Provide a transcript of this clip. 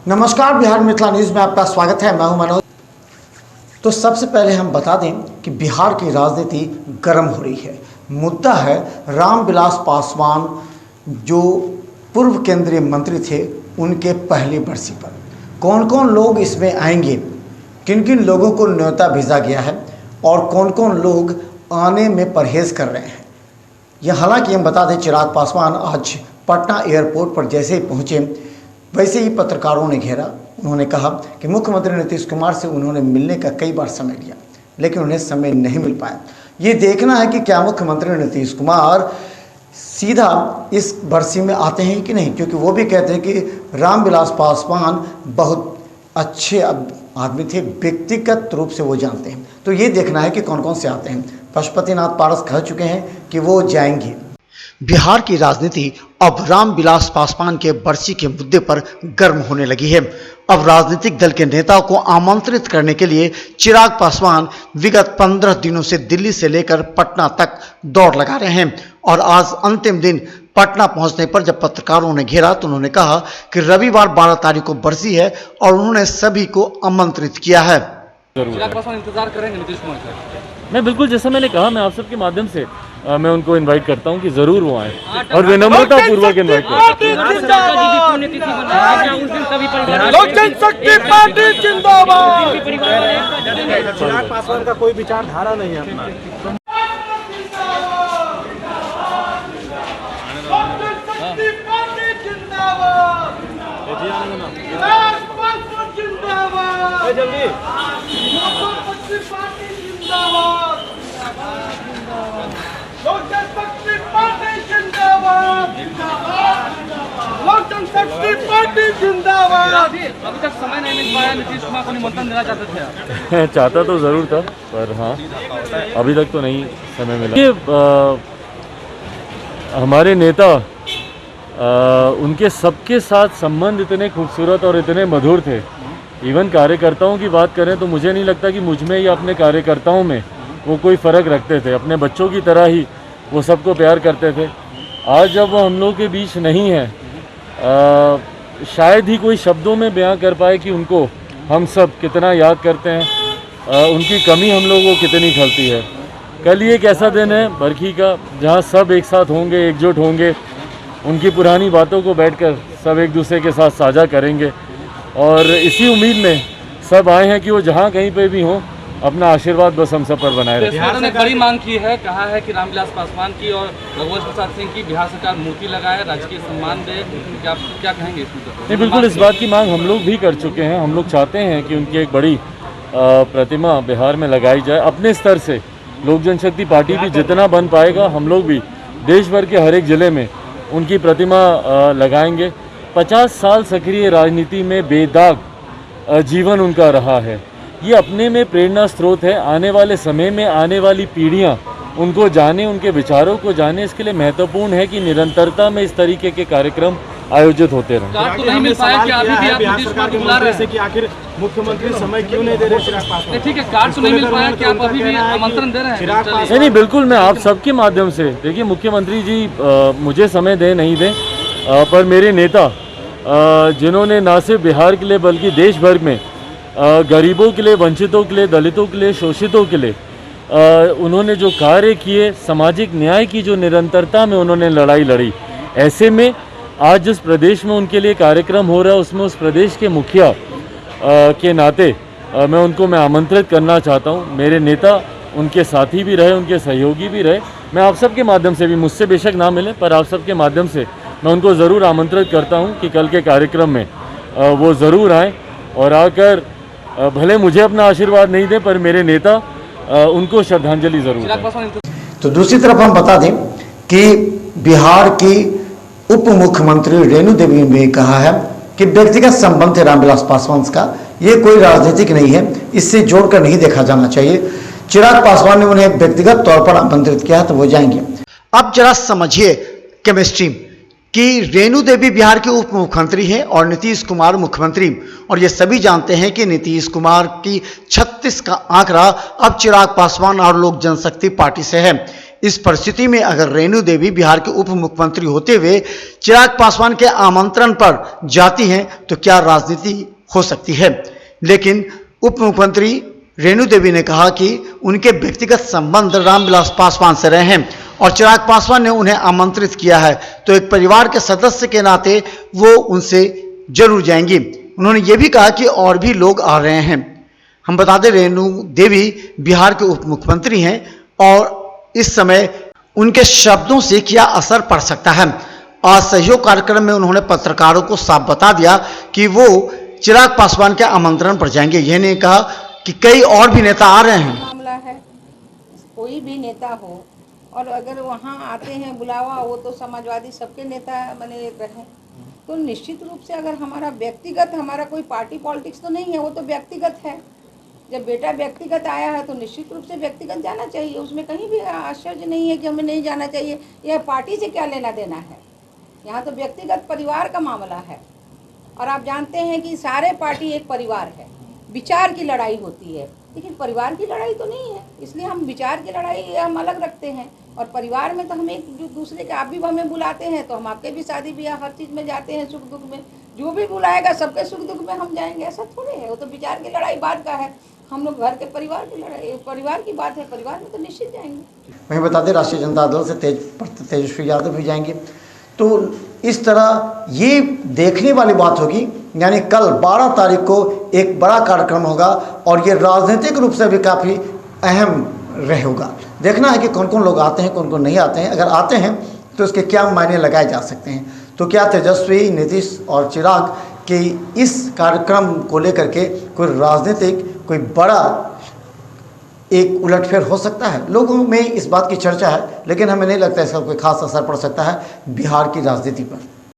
नमस्कार, बिहार मिथिला न्यूज में आपका स्वागत है। मैं हूं मनोज। तो सबसे पहले हम बता दें कि बिहार की राजनीति गर्म हो रही है। मुद्दा है रामविलास पासवान, जो पूर्व केंद्रीय मंत्री थे, उनके पहली बरसी पर कौन कौन लोग इसमें आएंगे, किन किन लोगों को न्योता भेजा गया है और कौन कौन लोग आने में परहेज कर रहे हैं। यह हालांकि हम बता दें, चिराग पासवान आज पटना एयरपोर्ट पर जैसे ही पहुँचे वैसे ही पत्रकारों ने घेरा। उन्होंने कहा कि मुख्यमंत्री नीतीश कुमार से उन्होंने मिलने का कई बार समय लिया, लेकिन उन्हें समय नहीं मिल पाया। ये देखना है कि क्या मुख्यमंत्री नीतीश कुमार सीधा इस बरसी में आते हैं कि नहीं, क्योंकि वो भी कहते हैं कि रामविलास पासवान बहुत अच्छे आदमी थे, व्यक्तिगत रूप से वो जानते हैं। तो ये देखना है कि कौन कौन से आते हैं। पशुपतिनाथ पारस कह चुके हैं कि वो जाएंगे। बिहार की राजनीति अब रामविलास पासवान के बरसी के मुद्दे पर गर्म होने लगी है। अब राजनीतिक दल के नेताओं को आमंत्रित करने के लिए चिराग पासवान विगत 15 दिनों से दिल्ली से लेकर पटना तक दौड़ लगा रहे हैं और आज अंतिम दिन पटना पहुंचने पर जब पत्रकारों ने घेरा तो उन्होंने कहा कि रविवार 12 तारीख को बरसी है और उन्होंने सभी को आमंत्रित किया है। चिराग पासवान इंतजार करेंगे नीतीश कुमार का? मैं बिल्कुल, जैसा मैंने कहा, मैं आप सबके माध्यम से मैं उनको इनवाइट करता हूं कि जरूर वो आए और विनम्रता पूर्वक इनवाइट करता हूं। चिराग पासवान का कोई विचारधारा नहीं है अपना। जल्दी अभी तक समय नहीं मिल पाया, नीतीश कुमार को निमंत्रण देना चाहते थे आप? चाहता तो जरूर था, पर हाँ अभी तक तो नहीं समय मिला। ये हमारे नेता, उनके सबके साथ संबंध इतने खूबसूरत और इतने मधुर थे। इवन कार्यकर्ताओं की बात करें तो मुझे नहीं लगता कि मुझ में या अपने कार्यकर्ताओं में वो कोई फ़र्क रखते थे। अपने बच्चों की तरह ही वो सबको प्यार करते थे। आज जब वो हम लोग के बीच नहीं है, शायद ही कोई शब्दों में बयां कर पाए कि उनको हम सब कितना याद करते हैं, उनकी कमी हम लोगों को कितनी खलती है। कल ये एक ऐसा दिन है बरखी का जहां सब एक साथ होंगे, एकजुट होंगे, उनकी पुरानी बातों को बैठकर सब एक दूसरे के साथ साझा करेंगे और इसी उम्मीद में सब आए हैं कि वो जहाँ कहीं पे भी हों अपना आशीर्वाद बस हम सब पर बनाए रखें। बिहार ने बड़ी मांग की है, कहा है कि रामविलास पासवान की और रघुवंश प्रसाद सिंह की बिहार सरकार मूर्ति लगाए, राजकीय सम्मान दे। क्या कहेंगे इसमें? नहीं, बिल्कुल इस बात की मांग हम लोग भी कर चुके हैं। हम लोग चाहते हैं कि उनकी एक बड़ी प्रतिमा बिहार में लगाई जाए। अपने स्तर से लोक जनशक्ति पार्टी भी जितना बन पाएगा, हम लोग भी देश भर के हर एक ज़िले में उनकी प्रतिमा लगाएंगे। 50 साल सक्रिय राजनीति में बेदाग जीवन उनका रहा है। ये अपने में प्रेरणा स्रोत है। आने वाले समय में आने वाली पीढ़ियां उनको जाने, उनके विचारों को जाने। इसके लिए महत्वपूर्ण है कि निरंतरता में इस तरीके के कार्यक्रम आयोजित होते रहें। कार्ड तो नहीं मिल पाया कि अभी भी आप नीतीश कुमार को बुला रहे हैं कि आखिर मुख्यमंत्री समय क्यों नहीं दे रहे चिराग पासवान? ठीक है, कार्ड तो नहीं मिल पाया कि आप अभी भी आमंत्रण दे रहे हैं? नहीं, बिल्कुल मैं आप सबके माध्यम से, देखिए मुख्यमंत्री जी मुझे समय दे नहीं दें, पर मेरे नेता जिन्होंने ना सिर्फ बिहार के लिए बल्कि देश भर में गरीबों के लिए, वंचितों के लिए, दलितों के लिए, शोषितों के लिए उन्होंने जो कार्य किए, सामाजिक न्याय की जो निरंतरता में उन्होंने लड़ाई लड़ी, ऐसे में आज जिस प्रदेश में उनके लिए कार्यक्रम हो रहा है उसमें उस प्रदेश के मुखिया के नाते मैं आमंत्रित करना चाहता हूं। मेरे नेता उनके साथी भी रहे, उनके सहयोगी भी रहे। मैं आप सबके माध्यम से भी, मुझसे बेशक ना मिले, पर आप सबके माध्यम से मैं उनको ज़रूर आमंत्रित करता हूं कि कल के कार्यक्रम में वो ज़रूर आएँ और आकर भले मुझे अपना आशीर्वाद नहीं दे पर मेरे नेता उनको श्रद्धांजलि जरूर। तो दूसरी तरफ हम बता दें कि बिहार की उप मुख्यमंत्री रेणु देवी ने कहा है कि व्यक्तिगत संबंध है रामविलास पासवान का, ये कोई राजनीतिक नहीं है, इससे जोड़कर नहीं देखा जाना चाहिए। चिराग पासवान ने उन्हें व्यक्तिगत तौर पर आमंत्रित किया तो वो जाएंगे। अब जरा समझिए केमिस्ट्री कि रेणु देवी बिहार के उप मुख्यमंत्री हैं और नीतीश कुमार मुख्यमंत्री, और ये सभी जानते हैं कि नीतीश कुमार की 36 का आंकड़ा अब चिराग पासवान और लोक जनशक्ति पार्टी से है। इस परिस्थिति में अगर रेणु देवी बिहार के उप मुख्यमंत्री होते हुए चिराग पासवान के आमंत्रण पर जाती हैं तो क्या राजनीति हो सकती है। लेकिन उप मुख्यमंत्री रेणु देवी ने कहा कि उनके व्यक्तिगत संबंध रामविलास पासवान से रहे हैं और चिराग पासवान ने उन्हें आमंत्रित किया है तो एक परिवार के सदस्य के नाते वो उनसे जरूर जाएंगी। उन्होंने ये भी कहा कि और भी लोग आ रहे हैं। हम बता दें रेणु देवी बिहार के उप मुख्यमंत्री हैं और इस समय उनके शब्दों से क्या असर पड़ सकता है। आज सहयोग कार्यक्रम में उन्होंने पत्रकारों को साफ बता दिया कि वो चिराग पासवान के आमंत्रण पर जाएंगे। यह नहीं कहा कि कई और भी नेता आ रहे हैं। मामला है, कोई भी नेता हो और अगर वहाँ आते हैं बुलावा, वो तो समाजवादी सबके नेता बने रहे, तो निश्चित रूप से अगर हमारा व्यक्तिगत, हमारा कोई पार्टी पॉलिटिक्स तो नहीं है, वो तो व्यक्तिगत है। जब बेटा व्यक्तिगत आया है तो निश्चित रूप से व्यक्तिगत जाना चाहिए, उसमें कहीं भी आश्चर्य नहीं है कि हमें नहीं जाना चाहिए। यह पार्टी से क्या लेना देना है, यहाँ तो व्यक्तिगत परिवार का मामला है। और आप जानते हैं कि सारे पार्टी एक परिवार है, विचार की लड़ाई होती है, लेकिन परिवार की लड़ाई तो नहीं है, इसलिए हम विचार की लड़ाई हम अलग रखते हैं। और परिवार में तो हम एक दूसरे के, आप भी हमें बुलाते हैं तो हम आपके भी शादी ब्याह हर चीज़ में जाते हैं, सुख दुख में जो भी बुलाएगा सबके सुख दुख में हम जाएंगे, ऐसा थोड़े है। वो तो विचार की लड़ाई बात का है, हम लोग घर के परिवार की लड़ाई, परिवार की बात है, परिवार में तो निश्चित जाएंगे। वहीं बता दें राष्ट्रीय जनता दल से तेजस्वी यादव भी जाएंगे। तो इस तरह ये देखने वाली बात होगी, यानी कल 12 तारीख को एक बड़ा कार्यक्रम होगा और ये राजनीतिक रूप से भी काफ़ी अहम रहेगा। देखना है कि कौन कौन लोग आते हैं, कौन कौन नहीं आते हैं। अगर आते हैं तो इसके क्या मायने लगाए जा सकते हैं। तो क्या तेजस्वी, नीतीश और चिराग के इस कार्यक्रम को लेकर के कोई राजनीतिक, कोई बड़ा एक उलटफेर हो सकता है? लोगों में इस बात की चर्चा है, लेकिन हमें नहीं लगता इसका कोई खास असर पड़ सकता है बिहार की राजनीति पर।